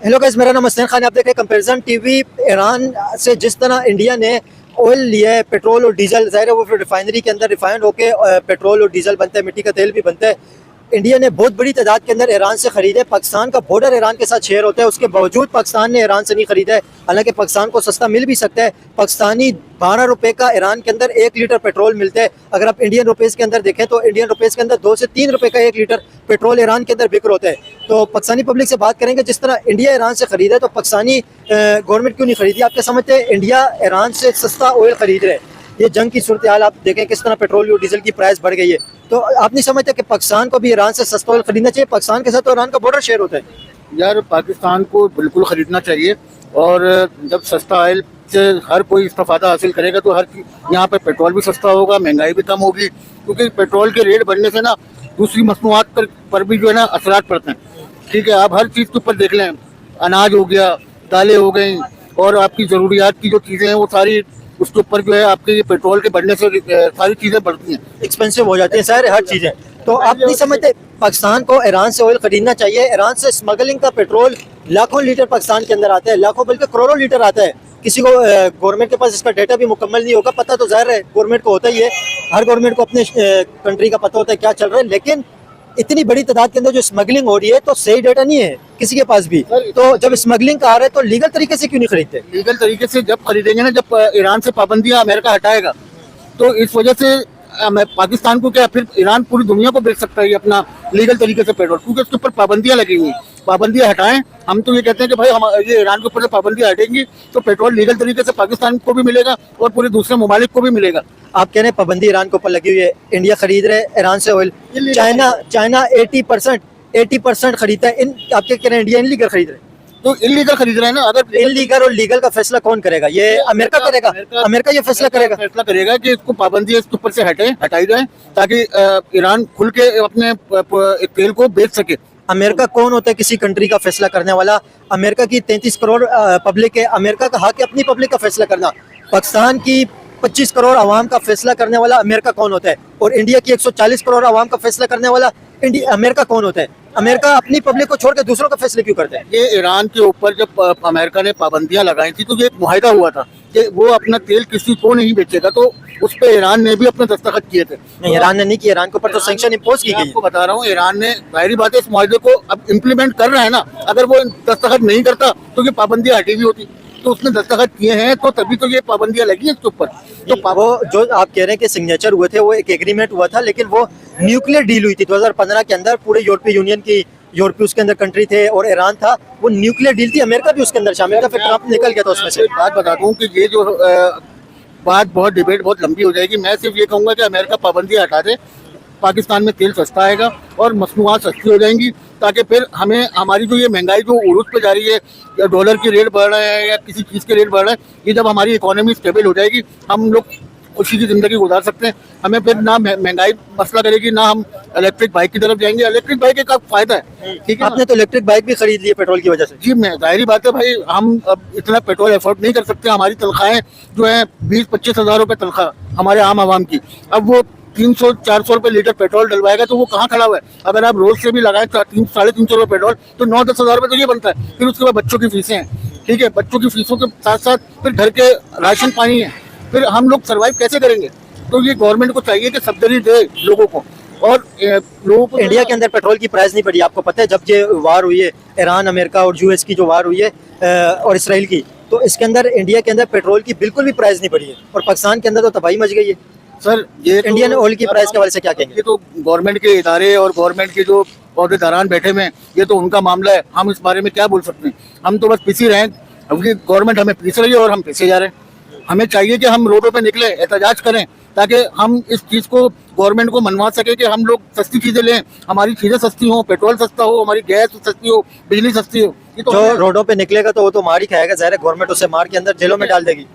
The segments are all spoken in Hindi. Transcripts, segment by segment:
हेलो गाइस, मेरा नाम हसनैन खान है। आप देख रहे हैं कंपैरिजन टीवी। ईरान से जिस तरह इंडिया ने ऑयल लिया है, पेट्रोल और डीजल, ज़ाहिर है वो फिर रिफाइनरी के अंदर रिफाइंड होके पेट्रोल और डीजल बनता है, मिट्टी का तेल भी बनता है। इंडिया ने बहुत बड़ी तादाद के अंदर ईरान से ख़रीदे। पाकिस्तान का बॉर्डर ईरान के साथ शेयर होता है, उसके बावजूद पाकिस्तान ने ईरान से नहीं ख़रीदा है। हालांकि पाकिस्तान को सस्ता मिल भी सकता है। पाकिस्तानी 12 रुपये का ईरान के अंदर 1 लीटर पेट्रोल मिलता है। अगर आप इंडियन रुपीज़ के अंदर देखें तो इंडियन रुपीज़ के अंदर 2 से 3 रुपये का 1 लीटर पेट्रोल ईरान के अंदर बिक्र होता है। तो पाकिस्तानी पब्लिक से बात करेंगे, जिस तरह इंडिया ईरान से ख़रीदा है तो पाकिस्तानी गवर्नमेंट क्यों नहीं खरीदी? आप क्या समझते हैं इंडिया ईरान से सस्ता ऑयल खरीद रहे हैं? ये जंग की सूरत हाल आप देखें, किस तरह पेट्रोल और डीजल की प्राइस बढ़ गई है। तो आप नहीं समझते कि पाकिस्तान को भी ईरान से सस्ता ऑयल खरीदना चाहिए? पाकिस्तान के साथ तो ईरान का बॉर्डर शेयर होता है। यार, पाकिस्तान को बिल्कुल ख़रीदना चाहिए। और जब सस्ता ऑयल से हर कोई इस्तेफादा हासिल करेगा तो हर यहाँ पे पेट्रोल भी सस्ता होगा, महंगाई भी कम होगी। क्योंकि पेट्रोल के रेट बढ़ने से ना दूसरी मसनूआत पर भी जो है ना असरात पड़ते हैं। ठीक है, आप हर चीज़ के ऊपर देख लें, अनाज हो गया, दालें हो गई, और आपकी ज़रूरियात की जो चीज़ें हैं वो सारी उसके ऊपर जो है आपके ये पेट्रोल के बढ़ने से सारी चीज़ें बढ़ती हैं, एक्सपेंसिव हो जाती है सारे हर चीज़ें। तो आप नहीं समझते पाकिस्तान को ईरान से ऑयल खरीदना चाहिए? ईरान से स्मगलिंग का पेट्रोल लाखों लीटर पाकिस्तान के अंदर आता है, लाखों बल्कि करोड़ों लीटर आता है। किसी को गवर्नमेंट के पास इसका डाटा भी मुकम्मल नहीं होगा, पता तो ज़ाहिर है गवर्नमेंट को होता ही है, हर गवर्नमेंट को अपने कंट्री का पता होता है क्या चल रहा है। लेकिन इतनी बड़ी तादाद के अंदर जो स्मगलिंग हो रही है तो सही डाटा नहीं है किसी के पास भी। तो जब स्मगलिंग का आ रहा है तो लीगल तरीके से क्यों नहीं खरीदते? लीगल तरीके से जब खरीदेंगे ना, जब ईरान से पाबंदियां अमेरिका हटाएगा, तो इस वजह से पाकिस्तान को क्या, फिर ईरान पूरी दुनिया को बेच सकता है अपना लीगल तरीके से पेट्रोल, क्योंकि उसके ऊपर पाबंदियां लगी हुई। पाबंदियां हटाएं। हम तो ये कहते हैं कि भाई हम ये ईरान के ऊपर से पाबंदियां हटेंगी तो पेट्रोल लीगल तरीके से पाकिस्तान को भी मिलेगा और पूरे दूसरे ममालिक को भी मिलेगा। आप कह रहे हैं पाबंदी ईरान के ऊपर लगी हुई है, इंडिया खरीद रहे हैं ईरान से ऑयल। चाइना 80% खरीदता है। आप क्या कह रहे हैं इंडिया इनलीगल खरीद रहे हैं? तो इलीगल खरीद रहे हैं ना। अगर इलीगल और लीगल का फैसला कौन करेगा? ये अमेरिका करेगा। अमेरिका ये फैसला करेगा कि इसको पाबंदी इसके ऊपर से हटाई जाए, ताकि ईरान खुल के अपने तेल को बेच सके। अमेरिका कौन होता है किसी कंट्री का फैसला करने वाला? अमेरिका की 33 करोड़ पब्लिक है। अमेरिका का हक है अपनी पब्लिक का फैसला करना। पाकिस्तान की 25 करोड़ आवाम का फैसला करने वाला अमेरिका कौन होता है? और इंडिया की 140 करोड़ आवाम का फैसला करने वाला अमेरिका कौन होता है? अमेरिका अपनी पब्लिक को छोड़ के दूसरों का फैसले क्यों करता है? ये ईरान के ऊपर जब अमेरिका ने पाबंदियां लगाई थी तो ये एक मुआहिदा हुआ था कि वो अपना तेल किसी को नहीं बेचेगा, तो उस पर ईरान ने भी अपने दस्तखत किए थे। नहीं, ईरान ने नहीं किया। ईरान के ऊपर तो सैंक्शन इम्पोज की गई। आपको बता रहा हूँ, ईरान ने जाहिर बात है इस मुआहिदे को अब इम्प्लीमेंट कर रहा है ना। अगर वो दस्तखत नहीं करता तो ये पाबंदियां हटी हुई होती। तो उसने दस्तखत किए हैं तो तभी तो ये पाबंदियां लगी है इसके ऊपर। तो वो जो आप कह रहे हैं कि सिग्नेचर हुए थे, वो एक एग्रीमेंट हुआ था, लेकिन वो न्यूक्लियर डील हुई थी 2015 के अंदर। पूरे यूरोपीय यूनियन की उसके अंदर कंट्री थे और ईरान था, वो न्यूक्लियर डील थी। अमेरिका भी उसके अंदर शामिल था, फिर ट्रम्प निकल गया था उसमें से। बात बता दूं कि ये जो बात बहुत डिबेट बहुत लंबी हो जाएगी। मैं सिर्फ ये कहूँगा कि अमेरिका पाबंदी हटा दे, पाकिस्तान में तेल सस्ता आएगा और मसनूआत सस्ती हो जाएंगी, ताकि फिर हमें हमारी जो ये महंगाई जो उरूज पे जा रही है, या डॉलर की रेट बढ़ रहा है या किसी चीज़ के रेट बढ़ रहा है, ये जब हमारी इकोनॉमी स्टेबल हो जाएगी हम लोग खुशी की ज़िंदगी गुजार सकते हैं। हमें फिर ना महंगाई मसला करेगी, ना हम इलेक्ट्रिक बाइक की तरफ जाएंगे। इलेक्ट्रिक बाइक का फ़ायदा है। ठीक है, आपने तो इलेक्ट्रिक बाइक भी खरीद ली है पेट्रोल की वजह से। जी, मैं जाहिर बात है भाई, हम अब इतना पेट्रोल अफोर्ड नहीं कर सकते। हमारी तनख्वाहें जो है 20-25 हज़ार रुपये तनख्वाह हमारे आम आवाम की। अब वो 300-400 रुपये लीटर पेट्रोल डलवाएगा तो वो कहाँ खड़ा हुआ है? अगर आप रोज से भी लगाए 300-350 रुपये पेट्रोल तो 9-10 हज़ार रुपये तो ये बनता है। फिर उसके बाद बच्चों की फीसें हैं। ठीक है, बच्चों की फीसों के साथ साथ फिर घर के राशन पानी है, फिर हम लोग सर्वाइव कैसे करेंगे? तो ये गवर्नमेंट को चाहिए कि सब्सिडी दे लोगों को। और लोगों को इंडिया के अंदर पेट्रोल की प्राइस नहीं बढ़ी, आपको पता है? जब ये वार हुई है ईरान अमेरिका और यूएस की जो वार हुई है और इसराइल की, तो इसके अंदर इंडिया के अंदर पेट्रोल की बिल्कुल भी प्राइस नहीं बढ़ी है और पाकिस्तान के अंदर तो तबाही मच गई है। सर, ये इंडियन ऑयल की प्राइस के हवाले से क्या कहेंगे? ये तो गवर्नमेंट के इदारे और गवर्नमेंट के जो अहदेदारान बैठे हुए हैं, ये तो उनका मामला है। हम इस बारे में क्या बोल सकते हैं? हम तो बस पीछे रहे, क्योंकि गवर्नमेंट हमें पीछे रही है और हम पीछे जा रहे हैं। हमें चाहिए कि हम रोडों पे निकले, एहतजाज करें, ताकि हम इस चीज़ को गवर्नमेंट को मनवा सके कि हम लोग सस्ती चीज़ें लें, हमारी चीज़ें सस्ती हो, पेट्रोल सस्ता हो, हमारी गैस सस्ती हो, बिजली सस्ती हो। ये तो जो रोडों पे निकलेगा तो वो तो मार ही खाएगा, ज़ाहिर है गवर्नमेंट उसे मार के अंदर जेलों में डाल देगी।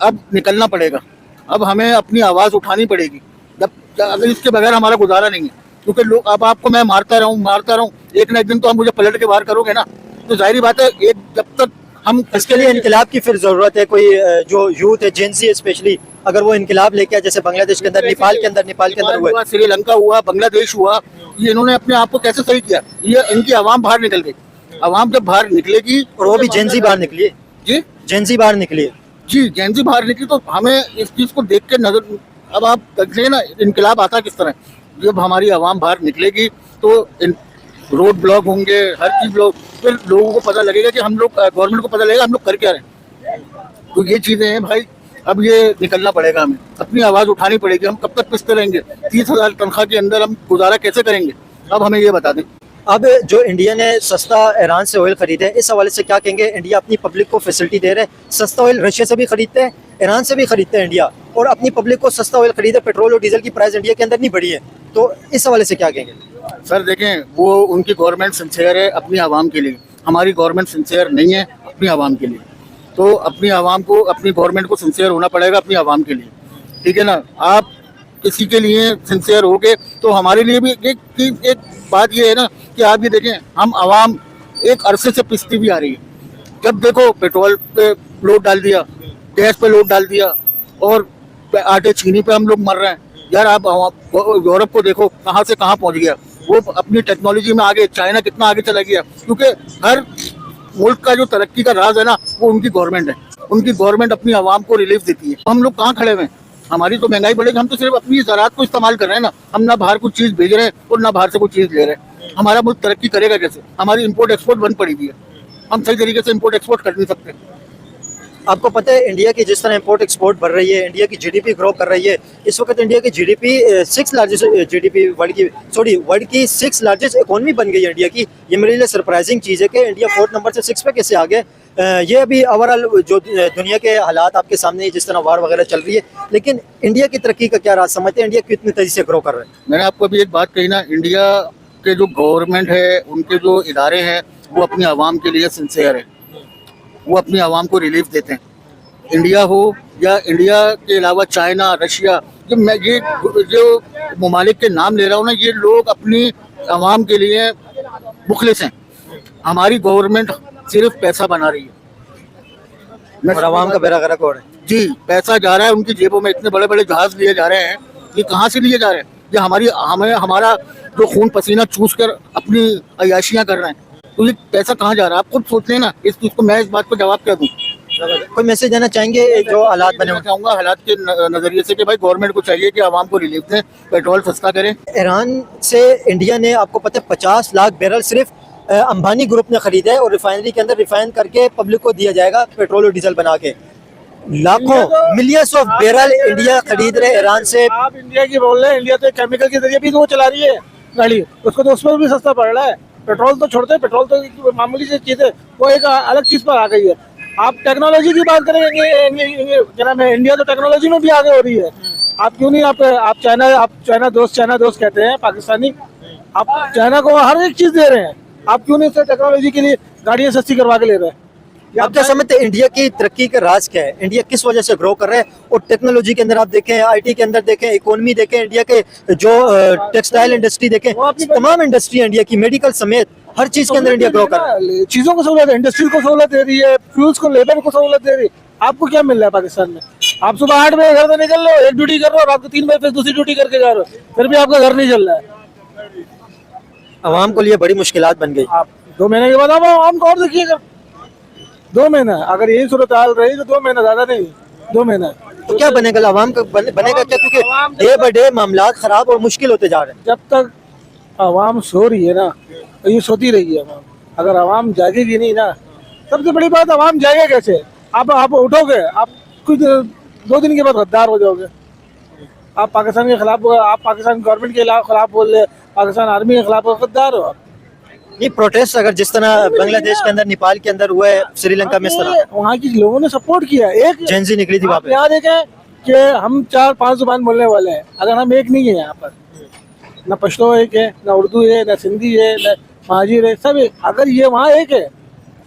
अब निकलना पड़ेगा, अब हमें अपनी आवाज़ उठानी पड़ेगी। जब अगर इसके बगैर हमारा गुजारा नहीं है, क्योंकि लोग अब आपको मैं मारता रहूँ, एक ना एक दिन तो हम मुझे पलट के बाहर करोगे ना। तो जाहिर बात है, एक जब तक हम इसके लिए इनकलाब की फिर जरूरत है। कोई जो यूथ है, जेंजी स्पेशली, अगर वो इनकलाब लेके आए, जैसे बांग्लादेश के अंदर, नेपाल के अंदर हुआ, श्रीलंका हुआ, बांग्लादेश हुआ, ये इन्होंने अपने आप को कैसे सही किया? ये इनकी आवाम बाहर निकल गई। आवाम जब बाहर निकलेगी, और वो भी जेंजी बाहर निकली है, जी जेंजी बाहर निकली है। जी जेंजी बाहर निकली, तो हमें इस चीज को देख के नजर, अब आप देखिए ना इनकलाब आता किस तरह, जब हमारी आवाम बाहर निकलेगी तो रोड ब्लॉक होंगे, हर चीज ब्लॉक, फिर लोगों को पता लगेगा कि हम लोग, गवर्नमेंट को पता लगेगा हम लोग कर क्या रहे हैं। तो ये चीजें हैं भाई, अब ये निकलना पड़ेगा, हमें अपनी आवाज उठानी पड़ेगी। हम कब तक पिसते रहेंगे? 30,000 तनख्वाह के अंदर हम गुजारा कैसे करेंगे? अब हमें ये बता दें। अब जो इंडिया ने सस्ता ईरान से ऑयल खरीदे है, इस हवाले से क्या कहेंगे? इंडिया अपनी पब्लिक को फैसिलिटी दे रहे हैं, सस्ता ऑयल रशिया से भी खरीदते हैं, ईरान से भी खरीदते हैं इंडिया, और अपनी पब्लिक को सस्ता ऑयल खरीदे, पेट्रोल और डीजल की प्राइस इंडिया के अंदर नहीं बढ़ी है, तो इस हवाले से क्या कहेंगे? सर देखें, वो उनकी गवर्नमेंट सिंसियर है अपनी आवाम के लिए, हमारी गवर्नमेंट सिंसियर नहीं है अपनी आवाम के लिए। तो अपनी आवाम को, अपनी गवर्नमेंट को सिंसियर होना पड़ेगा अपनी आवाम के लिए, ठीक है ना। आप किसी के लिए सिंसियर हो गए तो हमारे लिए भी एक बात ये है ना कि आप ये देखें, हम आवाम एक अरसे से पिसती भी आ रही है। जब देखो पेट्रोल पे लोड डाल दिया, गैस पे लोड डाल दिया, और आटे चीनी पे हम लोग मर रहे हैं। यार आप यूरोप को देखो कहाँ से कहाँ पहुँच गया, वो अपनी टेक्नोलॉजी में आगे, चाइना कितना आगे चला गया, क्योंकि हर मुल्क का जो तरक्की का राज है ना, वो उनकी गवर्नमेंट है। उनकी गवर्नमेंट अपनी आवाम को रिलीफ देती है। हम लोग कहाँ खड़े हुए हैं? हमारी तो महंगाई बढ़ेगी, हम तो सिर्फ अपनी ज़राअत को इस्तेमाल कर रहे हैं ना, हम ना बाहर कुछ चीज़ भेज रहे हैं और ना बाहर से कुछ चीज़ ले रहे हैं। हमारा मुल्क तरक्की करेगा कैसे? हमारी इम्पोर्ट एक्सपोर्ट बंद पड़ी हुई है, हम सही तरीके से इम्पोर्ट एक्सपोर्ट कर नहीं सकते। आपको पता है इंडिया की जिस तरह इंपोर्ट एक्सपोर्ट बढ़ रही है, इंडिया की जीडीपी ग्रो कर रही है, इस वक्त इंडिया की जीडीपी 6 लार्जेस्ट जीडीपी वर्ल्ड की 6 लार्जेस्ट इकोनॉमी बन गई है इंडिया की। ये मेरे लिए सरप्राइजिंग चीज़ है कि इंडिया 4th नंबर से 6 पे कैसे आ गए। ये अभी ओवरऑल जो दुनिया के हालात आपके सामने, जिस तरह वार वगैरह चल रही है, लेकिन इंडिया की तरक्की का क्या राज समझते हैं? इंडिया कितनी तेजी से ग्रो कर रहा है? मैंने आपको अभी एक बात कही ना, इंडिया के जो गवर्नमेंट है, उनके जो इदारे हैं, वो अपनी आवाम के लिए सिंसियर है, वो अपनी आवाम को रिलीफ देते हैं। इंडिया हो या इंडिया के अलावा चाइना, रशिया, ये जो ममालिक के नाम ले रहा हूँ ना, ये लोग अपनी आवाम के लिए मुखलिस हैं। हमारी गवर्नमेंट सिर्फ पैसा बना रही है और आवाम का बेड़ा गर्क हो रहा है। जी, पैसा जा रहा है उनकी जेबों में, इतने बड़े बड़े जहाज लिए जा रहे हैं, ये कहाँ से लिए जा रहे हैं? ये हमारा जो खून पसीना चूस कर अपनी अयाशियाँ कर रहे हैं, तो ये पैसा कहाँ जा रहा है? आप खुद सोच लेना इस चीज़ को। मैं इस बात को जवाब क्या दूँ? कोई मैसेज देना चाहेंगे जो हालात बने हुए? चाहूँगा हालात के नज़रिए से कि भाई गवर्नमेंट को चाहिए कि आवाम को रिलीफ दें, पेट्रोल सस्ता करें। ईरान से इंडिया ने, आपको पता है, 50 लाख बैरल सिर्फ अंबानी ग्रुप ने खरीदा है, और रिफाइनरी के अंदर रिफाइन करके पब्लिक को दिया जाएगा पेट्रोल और डीजल बना के। लाखों मिलियंस ऑफ बैरल इंडिया खरीद रहे ईरान से। आप इंडिया की बोल रहे हैं, इंडिया तो केमिकल के जरिए भी तो वो चला रही है गाड़ी, उसको तो उसमें भी सस्ता पड़ रहा है। पेट्रोल तो छोड़ते हैं, पेट्रोल तो मामूली सी चीज़ है, वो एक अलग चीज़ पर आ गई है। आप टेक्नोलॉजी की बात करेंगे, क्या नाम है, इंडिया तो टेक्नोलॉजी में भी आगे हो रही है। आप क्यों नहीं, आप चाइना दोस्त कहते हैं पाकिस्तानी, आप चाइना को हर एक चीज़ दे रहे हैं, आप क्यों नहीं उससे टेक्नोलॉजी के लिए गाड़ियाँ सस्ती करवा के ले रहे हैं? आप क्या समझते हैं इंडिया की तरक्की का राज क्या है? इंडिया किस वजह से ग्रो कर रहा है? और टेक्नोलॉजी के अंदर आप देखें, आईटी के अंदर देखें, इकोनॉमी देखें, इंडिया के जो टेक्सटाइल इंडस्ट्री देखें, तमाम इंडस्ट्री इंडिया की, मेडिकल समेत हर चीज के अंदर इंडिया ग्रो कर रहा है। चीज़ों को सहूलत है, इंडस्ट्री को सहूलत दे रही है, फ्यूल्स को, लेबर को सहूलत दे रही है। आपको क्या मिल रहा है पाकिस्तान में? आप सुबह 8 बजे घर से निकल लो, एक ड्यूटी कर रहे हो, रात को 3 बजे फिर दूसरी ड्यूटी करके जा रहे हो, फिर भी आपका घर नहीं चल रहा है। आवाम को लिए बड़ी मुश्किलात बन गई। आप 2 महीने के बाद आवाम को और देखिएगा, 2 महीना अगर यही सूरत हाल रही तो 2 महीना, ज्यादा नहीं, 2 महीना। तो क्या बनेगा आवाम का? बनेगा क्या? क्योंकि डे बाय डे मामलात खराब और मुश्किल होते जा रहे हैं। जब तक आवाम सो रही है ना, तो ये सोती रही है आवाम। अगर आवाम जागेगी नहीं ना, सबसे बड़ी बात, आवाम जाएगा कैसे? आप उठोगे, आप कुछ 2 दिन के बाद गद्दार हो जाओगे। आप पाकिस्तान के खिलाफ, आप पाकिस्तान गवर्नमेंट के खिलाफ बोल रहे, पाकिस्तान आर्मी के खिलाफ गद्दार हो आप। ये प्रोटेस्ट अगर जिस तरह बांग्लादेश के अंदर, नेपाल के अंदर हुआ है, श्रीलंका में इस तरह वहाँ की लोगों ने सपोर्ट किया। एक जेंजी निकली थी वहाँ आप पे। यहाँ देखें कि हम 4-5 जुबान बोलने वाले हैं, अगर हम एक नहीं है यहाँ पर, न पश्तो एक है, न उर्दू है, न सिंधी है, न महाजिर है, सब एक। अगर ये वहाँ एक है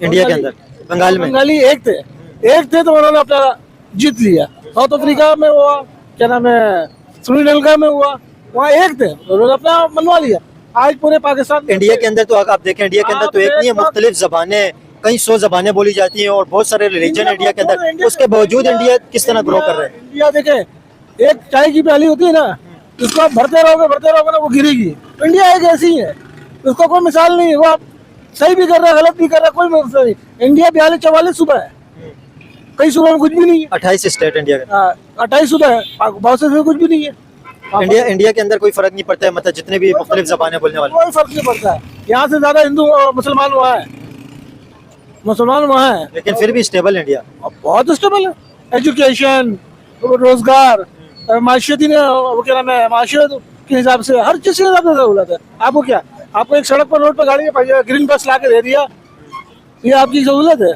इंडिया के अंदर, बंगाल में बंगाली एक थे तो उन्होंने अपना जीत लिया। साउथ अफ्रीका में हुआ, क्या नाम है, श्रीलंका में हुआ, वहाँ एक थे, उन्होंने अपना मनवा लिया। आज पूरे पाकिस्तान, इंडिया के अंदर तो आप देखें, इंडिया के अंदर तो एक नहीं है, मुख्तलिफ जबानें, कई 100 जबानें बोली जाती हैं और बहुत सारे रिलीजन इंडिया के अंदर, उसके बावजूद इंडिया किस तरह ग्रो कर रहा है? इंडिया देखें, एक चाय की प्याली होती है ना, उसको आप भरते रहोगे ना, वो गिरेगी। इंडिया एक ऐसी है, उसको कोई मिसाल नहीं है। वो आप सही भी कर रहा है, गलत भी कर रहा है, कोई मसला नहीं। इंडिया 42-44 सूबा है, कई सूबा में कुछ भी नहीं है। 28 स्टेट इंडिया के। 28 सूबा है, बहुत से कुछ भी नहीं है। इंडिया के अंदर कोई फर्क नहीं पड़ता है, मतलब जितने भी मुख्तलिफ ज़बानें बोलने वाले। कोई फर्क नहीं पड़ता है, यहाँ से ज्यादा हिंदू मुसलमान वहाँ है, मुसलमान वहाँ है। लेकिन फिर भी स्टेबल इंडिया। बहुत स्टेबल है, एजुकेशन, रोजगार, माशियती ने वो क्या नाम है, माशियत के हिसाब से हर चीज के हिसाब से सहूलत है। आपको क्या, आपको एक सड़क पर रोड पर गाड़ी ग्रीन बस ला के दे दिया, ये आपकी सहूलत है।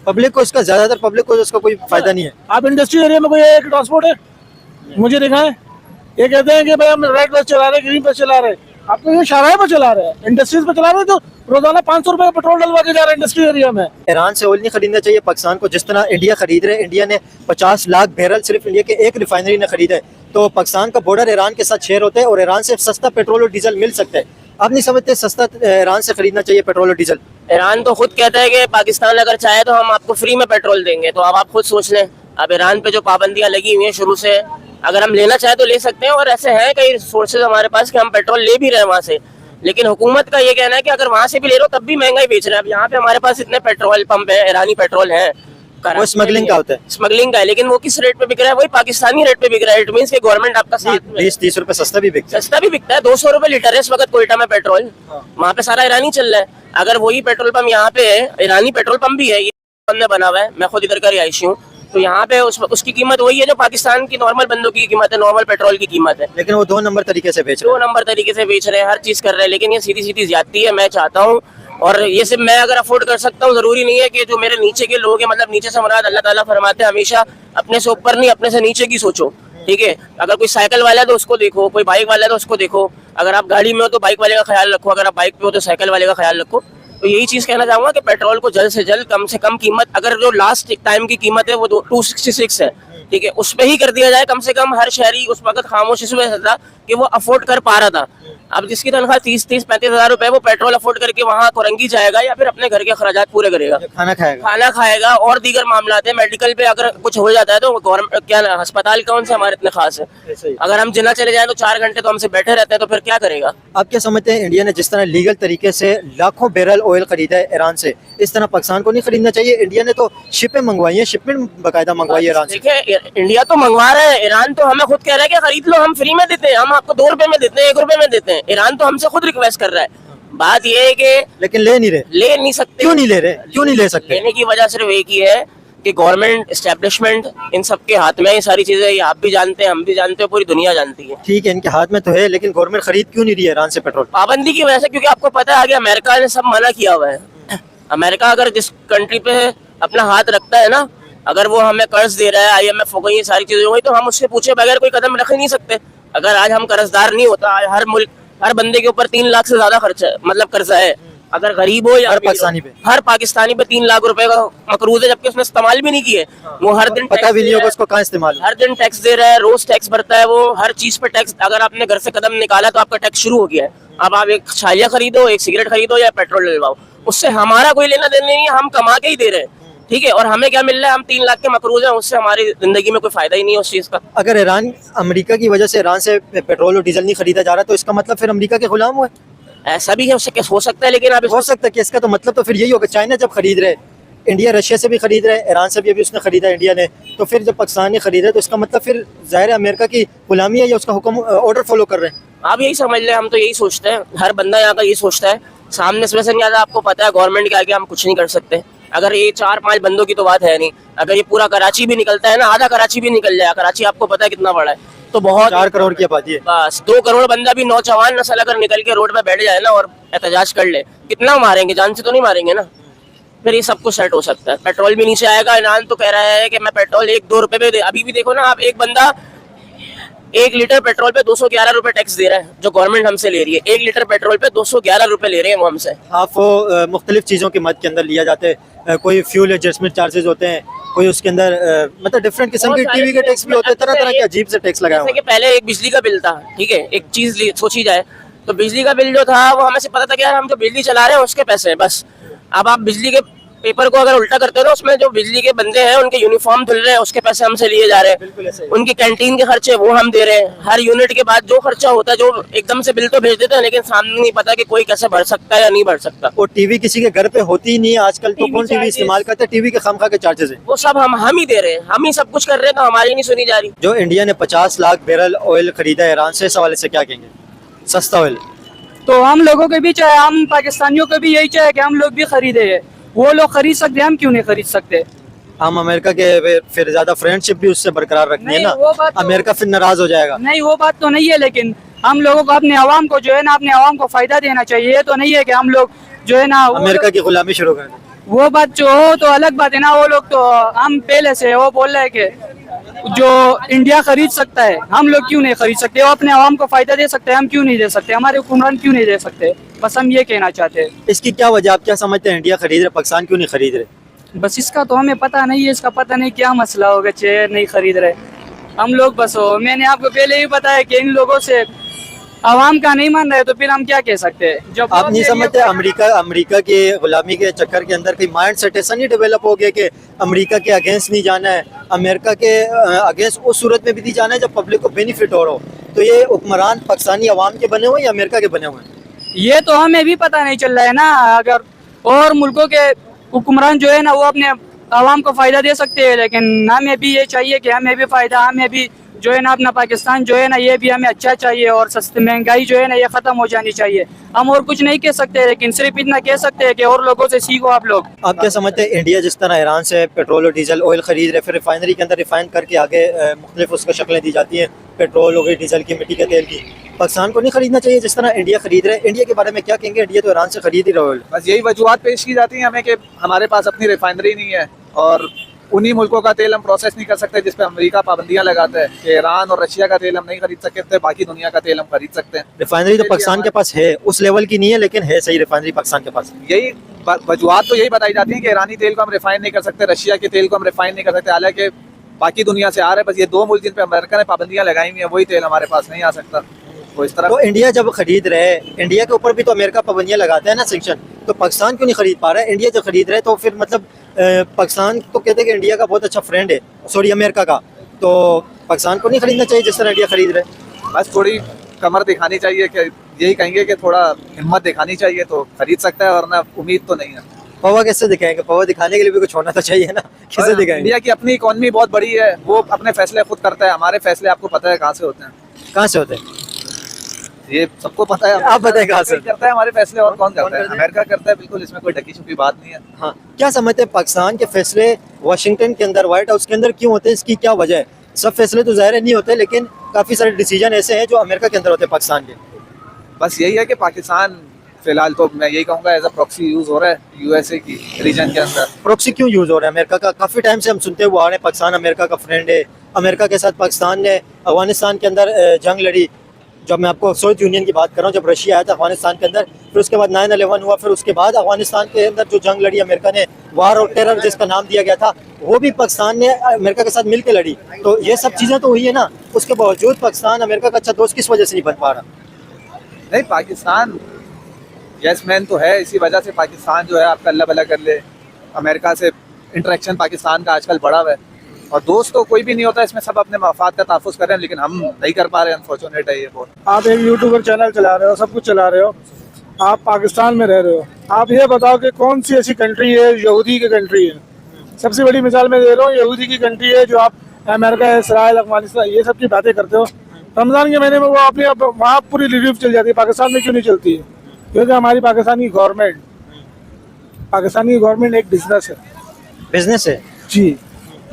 पब्लिक को इसका, ज़्यादातर पब्लिक को इसका कोई फायदा नहीं है। आप इंडस्ट्री एरिया में कोई एक ट्रांसपोर्ट है, मुझे दिखाएं। ये कहते हैं कि भाई हम रेड बस चला रहे, ग्रीन बस चला रहे, आप तो ये शाहराह पर चला रहे हैं, इंडस्ट्रीज पर चला रहे हैं, तो रोजाना 500 रुपए का पेट्रोल डलवा के जा रहे हैं इंडस्ट्री एरिया में। ईरान से ऑयल नहीं खरीदना चाहिए पाकिस्तान को, जिस तरह इंडिया खरीद रहे। इंडिया ने 50 लाख बैरल सिर्फ इंडिया के एक रिफाइनरी ने खरीदे। तो पाकिस्तान का बॉर्डर ईरान के साथ शेयर होता है और ईरान से सस्ता पेट्रोल और डीजल मिल सकता है। आप नहीं समझते सस्ता ईरान से खरीदना चाहिए पेट्रोल और डीजल? ईरान तो खुद कहता है कि पाकिस्तान अगर चाहे तो हम आपको फ्री में पेट्रोल देंगे। तो अब आप खुद सोच लें, अब ईरान पे जो पाबंदियां लगी हुई हैं शुरू से, अगर हम लेना चाहे तो ले सकते हैं, और ऐसे हैं कई सोर्सेज हमारे पास कि हम पेट्रोल ले भी रहे हैं वहाँ से। लेकिन हुकूमत का ये कहना है कि अगर वहाँ से भी ले रहे हो तब भी महंगा ही बेच रहे हैं। अब यहाँ पे हमारे पास इतने पेट्रोल पंप है, ईरानी पेट्रोल है, वो स्मगलिंग का होता है। स्मगलिंग का है, लेकिन वो किस रेट पे बिक रहा है? वही पाकिस्तानी रेट पे बिक रहा है। इट मींस कि गवर्नमेंट आपका साथ में 20-30 रुपए सस्ता भी बिकता है। सस्ता भी बिकता है। 200 रुपए लीटर है इस वक्त कोयटा में पेट्रोल, वहाँ पे सारा ईरानी चल रहा है। अगर वही पेट्रोल पंप यहाँ पे है, ईरानी पेट्रोल पंप भी है, ये बंद में बना हुआ है, मैं खुद इधर का रिहायशी हूँ, तो यहाँ पे उसकी कीमत वही है जो पाकिस्तान की नॉर्मल बंदों की कीमत है, नॉर्मल पेट्रोल की कीमत है। लेकिन वो 2 नंबर तरीके से बेच रहे 2 नंबर तरीके से बेच रहे हैं, हर चीज कर रहे हैं। लेकिन ये सीधी सीधी ज्यादती है। मैं चाहता हूँ, और ये सिर्फ मैं अगर अफोर्ड कर सकता हूँ, जरूरी नहीं है कि जो मेरे नीचे के लोग हैं, मतलब नीचे से मुराद अल्लाह ताला फरमाते हैं हमेशा अपने से ऊपर नहीं, अपने से नीचे की सोचो, ठीक है। अगर कोई साइकिल वाला है तो उसको देखो, कोई बाइक वाला है तो उसको देखो। अगर आप गाड़ी में हो तो बाइक वाले का ख्याल रखो, अगर आप बाइक पे हो तो साइकिल वाले का ख्याल रखो। तो यही चीज कहना चाहूंगा कि पेट्रोल को जल्द से जल्द कम से कम कीमत, अगर जो लास्ट टाइम की कीमत है वो 266 है, ठीक है, उस पे ही कर दिया जाए। कम से कम हर शहरी उस वक्त खामोश इस वजह से था कि वो अफोर्ड कर पा रहा था। अब जिसकी तनख्वाह 30-35 हज़ार रुपए, वो पेट्रोल अफोर्ड करके वहाँ कोरंगी जाएगा या फिर अपने घर के खर्चात पूरे करेगा, खाना खाएगा और दीगर मामला है। मेडिकल पे अगर कुछ हो जाता है तो गवर्नमेंट क्या, अस्पताल कौन से हमारे इतने खास है? अगर हम जिन्ना चले जाए तो 4 घंटे तो हमसे बैठे रहते हैं, तो फिर क्या करेगा? आप क्या समझते हैं इंडिया ने जिस तरह लीगल तरीके से लाखों बैरल ऑयल खरीदा है ईरान से, इस तरह पाकिस्तान को नहीं खरीदना चाहिए? इंडिया ने तो शिपें मंगवाई है, शिपमेंट बाकायदा मंगवाई है ईरान से। देखिए, इंडिया तो मंगवा रहा है, ईरान तो हमें खुद कह रहा है कि खरीद लो, हम फ्री में देते हैं, हम आपको 2 रुपए में देते हैं, 1 रुपए में देते हैं। ईरान तो हमसे खुद रिक्वेस्ट कर रहा है। बात ये है कि लेकिन ले नहीं सकते। क्यों नहीं ले रहे? क्यों नहीं ले सकते? लेने की वजह सिर्फ एक ही है कि गवर्नमेंट एस्टेब्लिशमेंट इन सबके हाथ में ये सारी चीजें, ये आप भी जानते हैं, हम भी जानते हैं, पूरी दुनिया जानती है। ठीक है, इनके हाथ में तो है, लेकिन गवर्नमेंट खरीद क्यों नहीं रही है ईरान से पेट्रोल? पाबंदी की वजह से, क्योंकि आपको पता है आगे अमेरिका ने सब मना किया हुआ है। अमेरिका अगर जिस कंट्री पे अपना हाथ रखता है ना, अगर वो हमें कर्ज दे रहा है, IMF हो गई, ये सारी चीजें हो गई, तो हम उससे पूछे बगैर कोई कदम रख ही नहीं सकते। अगर आज हम कर्जदार नहीं होता, हर मुल्क, हर बंदे के ऊपर 3 लाख से ज्यादा खर्चा, मतलब कर्जा है, अगर गरीब हो या हर पाकिस्तानी पे, हर पाकिस्तानी पे 3 लाख रुपए का मकरूज है, जबकि उसने इस्तेमाल भी नहीं किए। वो हर दिन पता भी नहीं होगा उसको कहाँ इस्तेमाल, हर दिन टैक्स दे रहा है, रोज टैक्स भरता है, वो हर चीज पे टैक्स। अगर आपने घर से कदम निकाला तो आपका टैक्स शुरू हो गया है। अब आप एक छालिया खरीदो, एक सिगरेट खरीदो या पेट्रोल डलवाओ, उससे हमारा कोई लेना देना नहीं है, हम कमा के ही दे रहे हैं, ठीक है। और हमें क्या मिल रहा है? हम 3 लाख के मकरूज हैं, उससे हमारी जिंदगी में कोई फायदा ही नहीं है उस चीज का। अगर ईरान, अमेरिका की वजह से ईरान से पेट्रोल और डीजल नहीं खरीदा जा रहा, तो इसका मतलब फिर अमेरिका के गुलाम हुए? ऐसा भी है, उससे कैसे हो सकता है, लेकिन आप हो सकता है कि इसका तो मतलब तो फिर यही होगा, चाइना जब खरीद रहे, इंडिया रशिया से भी खरीद रहे, ईरान से भी अभी उसने खरीदा इंडिया ने, तो फिर जब पाकिस्तान ने खरीदा तो इसका मतलब फिर जाहिर है अमेरिका की गुलामी है या उसका हुक्म, ऑर्डर फॉलो कर रहे हैं। आप यही समझ लें, हम तो यही सोचते हैं, हर बंदा यहाँ का यही सोचता है। सामने से वैसे नहीं आता, आपको पता है गवर्नमेंट के आगे हम कुछ नहीं कर सकते। अगर ये 4-5 बंदों की तो बात है नहीं, अगर ये पूरा कराची भी निकलता है ना, आधा कराची भी निकल जाए, कराची आपको पता है कितना बड़ा है, तो बहुत 4 करोड़ की आबादी है। बस 2 करोड़ बंदा भी नौजवान नस्ल अगर निकल के रोड पे बैठ जाए ना और एहतजाज कर ले, कितना मारेंगे? जान से तो नहीं मारेंगे ना। फिर ये सब कुछ सेट हो सकता है, पेट्रोल भी नीचे आएगा। ईरान तो कह रहा है कि मैं पेट्रोल 1-2 रुपए में अभी भी देखो ना आप, एक बंदा 1 लीटर पेट्रोल पे 211 रुपए टैक्स दे रहा है, जो गवर्नमेंट हमसे ले रही है। 1 लीटर पेट्रोल पे 211 रुपए ले रहे हैं वो हमसे। आप वो मुख्तलिफ चीज़ों के मद के अंदर लिया जाते हैं, कोई फ्यूल एडजस्टमेंट चार्जेस होते हैं, कोई उसके अंदर मतलब डिफरेंट किस्म के टीवी के टैक्स भी होते हैं, तरह तरह के अजीब से टैक्स लगाए हुए हैं। पहले एक बिजली का बिल था, ठीक है, एक चीज सोची जाए तो बिजली का बिल जो था वो हमें से पता था कि यार हम जो बिजली चला रहे हैं उसके पैसे हैं बस। अब आप बिजली के पेपर को अगर उल्टा करते हो ना, उसमें जो बिजली के बंदे हैं उनके यूनिफॉर्म धुल रहे हैं, उसके पैसे हमसे लिए जा रहे हैं। उनकी कैंटीन के खर्चे वो हम दे रहे हैं। हर यूनिट के बाद जो खर्चा होता है, जो एकदम से बिल तो भेज देते हैं, लेकिन सामने नहीं पता कि कोई कैसे भर सकता है या नहीं भर सकता। और टीवी किसी के घर पे होती ही नहीं है आजकल, तो कौन टीवी इस्तेमाल करता है? टीवी के खामखा के चार्जेस है, वो सब हम ही दे रहे हैं, हम ही सब कुछ कर रहे हैं, तो हमारी नहीं सुनी जा रही। जो इंडिया ने 50 लाख बैरल ऑयल खरीदा है ईरान से, इस हवाले से क्या कहेंगे? सस्ता ऑयल तो हम लोगों के भी चाहे, हम पाकिस्तानियों को भी यही चाहे कि हम लोग भी खरीदे। वो लोग खरीद सकते हैं, हम क्यों नहीं खरीद सकते? हम अमेरिका के फिर ज्यादा फ्रेंडशिप भी उससे बरकरार रखनी है नहीं, ना, वो बात तो- अमेरिका फिर नाराज हो जाएगा। नहीं, वो बात तो नहीं है, लेकिन हम लोगों को अपने आवाम को जो है ना, अपने आवाम को फायदा देना चाहिए। ये तो नहीं है कि हम लोग जो है ना अमेरिका की गुलामी शुरू कर दें। वो बात जो हो तो अलग बात है ना। वो लोग तो हम पहले से वो बोल रहे हैं कि जो इंडिया खरीद सकता है, हम लोग क्यों नहीं खरीद सकते? वो अपने आवाम को फायदा दे सकते हैं, हम क्यों नहीं दे सकते? हमारे हुक्मरान क्यों नहीं दे सकते? बस हम ये कहना चाहते हैं। इसकी क्या वजह, आप क्या समझते हैं? इंडिया खरीद रहे, पाकिस्तान क्यों नहीं खरीद रहे? बस इसका तो हमें पता नहीं है, इसका पता नहीं क्या मसला होगा, चेयर नहीं खरीद रहे हम लोग। बस हो, मैंने आपको पहले ही बताया कि इन लोगों से आवाम का नहीं मान रहे, तो फिर हम क्या कह सकते हैं? जब आप नहीं समझते अमेरिका के गुलामी के चक्कर के अंदर कहीं माइंड सेट ऐसा नहीं डेवलप हो गया कि अमेरिका के अगेंस्ट नहीं जाना है, अमेरिका के अगेंस्ट उस सूरत में भी नहीं जाना है जब पब्लिक को बेनिफिट हो रहा हो? तो ये हुक्मरान पाकिस्तानी अवाम के बने हुए या अमेरिका के बने हुए हैं? ये तो हमें भी पता नहीं चल रहा है ना। अगर और मुल्कों के हुक्मरान जो है ना, वो अपने आवाम को फायदा दे सकते हैं, लेकिन हमें भी ये चाहिए कि हमें भी फायदा, हमें भी जो है ना अपना पाकिस्तान जो है ना, ये भी हमें अच्छा चाहिए। और सस्ती महंगाई जो है ना, ये खत्म हो जानी चाहिए। हम और कुछ नहीं कह सकते, लेकिन सिर्फ इतना कह सकते हैं कि और लोगों से सीखो आप लोग। आप क्या समझते हैं इंडिया जिस तरह ईरान से पेट्रोल और डीजल ऑयल खरीद रहे, फिर रिफाइनरी के अंदर रिफाइन करके आगे मुख्तलिफ उसको शक्लें दी जाती हैं, पेट्रोल हो गई, डीजल की, मिट्टी के तेल की, पाकिस्तान को नहीं खरीदना चाहिए जिस तरह इंडिया खरीद रहे? इंडिया के बारे में क्या कहेंगे? इंडिया तो ईरान से खरीद ही रहा है ऑयल। बस यही वजूहत पेश की जाती हैं हमें कि हमारे पास अपनी रिफाइनरी नहीं है और उन्हीं मुल्कों का तेल हम प्रोसेस नहीं कर सकते जिस पे अमेरिका पाबंदियां लगाता है कि ईरान और रशिया का तेल हम नहीं खरीद सकते, बाकी दुनिया का तेल हम खरीद सकते हैं। रिफाइनरी तो पाकिस्तान के पास है, उस लेवल की नहीं है, लेकिन है सही रिफाइनरी पाकिस्तान के पास। यही वजूहत तो यही बताई जाती है कि ईरानी तेल को हम रिफाइन नहीं कर सकते, रशिया के तेल को हम रिफाइन नहीं कर सकते, हालांकि बाकी दुनिया से आ रहा है। बस ये दो मुल्क जिन पे अमेरिका ने पाबंदियां लगाई हुई है, वही तेल हमारे पास नहीं आ सकता। तो इस तरह तो इंडिया जब खरीद रहे, इंडिया के ऊपर भी तो अमेरिका पाबंदियां लगाता है ना, सेंक्शन, तो पाकिस्तान क्यों नहीं खरीद पा रहा है? इंडिया जब खरीद रहे तो फिर मतलब पाकिस्तान तो कहते हैं कि इंडिया का बहुत अच्छा फ्रेंड है, सॉरी अमेरिका का, तो पाकिस्तान को नहीं खरीदना चाहिए जिस तरह इंडिया खरीद रहे? बस थोड़ी कमर दिखानी चाहिए, कि यही कहेंगे कि थोड़ा हिम्मत दिखानी चाहिए तो खरीद सकता है, वरना उम्मीद तो नहीं है। पवा कैसे दिखाएंगे? पवा दिखाने के लिए भी कुछ होना तो चाहिए ना, कैसे दिखाएंगे? इंडिया की अपनी इकोनॉमी बहुत बड़ी है, वो अपने फैसले खुद करता है। हमारे फैसले आपको पता है कहाँ से होते हैं? कहाँ से होते हैं? ये सबको पता है। आप बताएं कहाँ से करता है हमारे फैसले, और कौन करता है? अमेरिका करता है, बिल्कुल, इसमें कोई ढकी छुपी बात नहीं है। हाँ, क्या समझते हैं पाकिस्तान के फैसले वाशिंगटन के अंदर, व्हाइट हाउस के अंदर क्यों होते हैं? इसकी क्या वजह है? सब फैसले तो ज़ाहिर नहीं होते, लेकिन काफ़ी सारे डिसीजन ऐसे हैं जो अमेरिका के अंदर होते हैं पाकिस्तान के। बस यही है कि पाकिस्तान फिलहाल तो मैं यही कहूँगा एज अ प्रॉक्सी यूज हो रहा है यूएसए की रीजन के अंदर। प्रॉक्सी क्यों यूज़ हो रहा है अमेरिका का? काफ़ी टाइम से हम सुनते हुए आ रहे हैं पाकिस्तान अमेरिका का फ्रेंड है। अमेरिका के साथ पाकिस्तान ने अफगानिस्तान के अंदर जंग लड़ी, जब मैं आपको सोवियत यूनियन की बात कर रहा हूँ, जब रशिया आया था अफगानिस्तान के अंदर, फिर उसके बाद 9/11 हुआ, फिर उसके बाद अफगानिस्तान के अंदर जो जंग लड़ी अमेरिका ने, वार और टेरर जिसका नाम दिया गया था, वो भी पाकिस्तान ने अमेरिका के साथ मिलकर लड़ी। तो ये सब चीज़ें तो हुई है ना, उसके बावजूद पाकिस्तान अमेरिका का अच्छा दोस्त किस वजह से नहीं बन पा रहा? नहीं, पाकिस्तान यस मैन तो है, इसी वजह से पाकिस्तान जो है आपका अल्लाह भला कर ले, अमेरिका से इंटरेक्शन पाकिस्तान का आजकल बढ़ा हुआ है। और दोस्त तो कोई भी नहीं होता इसमें, सब अपने मफाद का तहफ़्फ़ुज़ कर रहे हैं, लेकिन हम नहीं कर पा रहे हैं। अनफॉर्चुनेट है ये बहुत। आप एक यूट्यूबर चैनल चला रहे हो, सब कुछ चला रहे हो, आप पाकिस्तान में रह रहे हो, आप ये बताओ कि कौन सी ऐसी कंट्री है, यहूदी की कंट्री है? सबसे बड़ी मिसाल मैं दे रहा हूँ, यहूदी की कंट्री है, जो आप अमेरिका, इसराइल, अफगानिस्तान, ये सब की बातें करते हो। रमज़ान के महीने में वो अपनी वहाँ पूरी रिलीफ चल जाती है, पाकिस्तान में क्यों नहीं चलती है? क्योंकि हमारी पाकिस्तानी गवर्नमेंट एक बिजनेस है। बिजनेस है जी,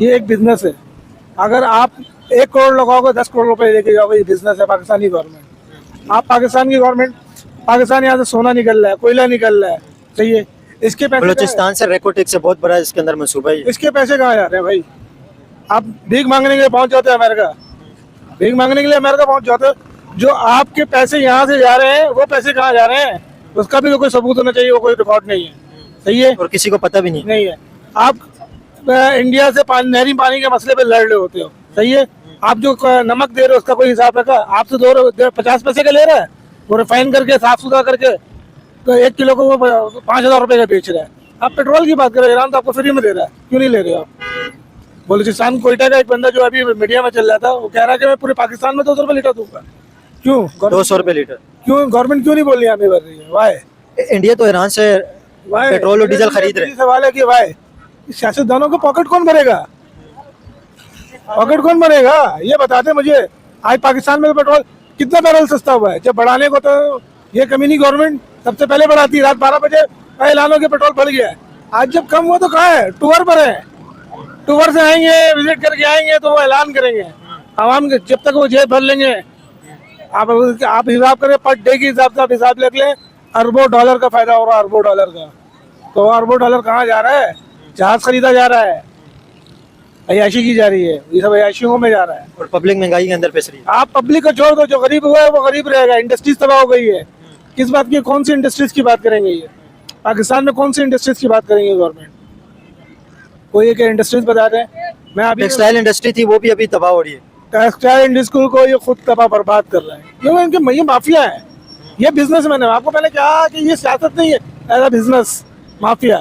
ये एक बिजनेस है। अगर आप 1 करोड़ लगाओगे, 10 करोड़ रुपए लेके जाओगे, ये बिजनेस है पाकिस्तानी गवर्नमेंट। आप पाकिस्तान की गवर्नमेंट, पाकिस्तान यहाँ से सोना निकल रहा है, कोयला निकल रहा है, सही है, इसके पैसे बलूचिस्तान से रेकोटेक से बहुत बड़ा इसके अंदर मंसूबा है। इसके पैसे कहाँ जा रहे हैं भाई? आप भीख मांगने के लिए पहुंच जाते हैं अमेरिका, भीख मांगने के लिए अमेरिका पहुंच जाते हो। जो आपके पैसे यहाँ से जा रहे हैं, वो पैसे कहाँ जा रहे हैं, उसका भी तो कोई सबूत होना चाहिए, वो कोई रिकॉर्ड नहीं है, सही है, और किसी को पता भी नहीं है। आप इंडिया से नहरी पानी के मसले पे लड़ रहे होते हो, सही है, आप जो नमक दे रहे हो उसका कोई हिसाब रखा? आपसे 50 पैसे का ले रहा है, वो रिफाइन करके साफ सुथरा करके तो 1 किलो को वो 5,000 रुपए का बेच रहा है। आप पेट्रोल की बात करें, ईरान तो आपको फ्री में दे रहा है, क्यों नहीं ले रहे हो आप? बलूचिस्तान कोयटा का एक बंदा जो अभी मीडिया में चल रहा था, वो कह रहा है कि मैं पूरे पाकिस्तान में 200 रुपये लीटर दूंगा। क्यों 200 रुपये लीटर। क्यों गवर्नमेंट क्यों नहीं बोल रही, हमें बढ़ रही है? वाई इंडिया तो ईरान से पेट्रोल और डीजल खरीद रहे हैं। सवाल है कि वाई सियासतदानों को पॉकेट कौन भरेगा? पॉकेट कौन भरेगा ये बताते मुझे। आज पाकिस्तान में तो पेट्रोल कितना बैरल सस्ता हुआ है, जब बढ़ाने को तो ये कमीनी गवर्नमेंट सबसे पहले बढ़ाती, रात 12 बजे ऐलान हो के पेट्रोल बढ़ गया है। आज जब कम हुआ तो कहाँ है? टूर पर है, टूर से आएंगे, विजिट करके आएंगे तो वो ऐलान करेंगे। आवाम के जब तक वो जेब भर लेंगे, आप हिसाब करें पर डे के हिसाब से, आप हिसाब रख लें, अरबों डॉलर का फायदा हो रहा है, अरबों डॉलर का। तो अरबों डॉलर कहाँ जा रहा है? जहाज खरीदा जा रहा है, अयाशी की जा रही है, ये सब अयाशियों में जा रहा है। और पब्लिक महंगाई के अंदर पिस रही है। आप पब्लिक को छोड़ दो, जो गरीब हुआ है वो गरीब रहेगा। इंडस्ट्रीज तबाह हो गई है, किस बात की, कौन सी इंडस्ट्रीज की बात करेंगे? ये पाकिस्तान में कौन सी इंडस्ट्रीज की बात करेंगे गवर्नमेंट? कोई एक इंडस्ट्रीज बता रहे हैं। मैं अभी टेक्सटाइल इंडस्ट्री थी वो भी अभी तबाह हो रही है। टेक्सटाइल इंडस्ट्री को ये खुद तबाह बर्बाद कर रहा है, क्योंकि इनके ये माफिया है, ये बिजनेसमैन है। आपको पहले कहा कि ये सियासत नहीं है, एज बिजनेस माफिया।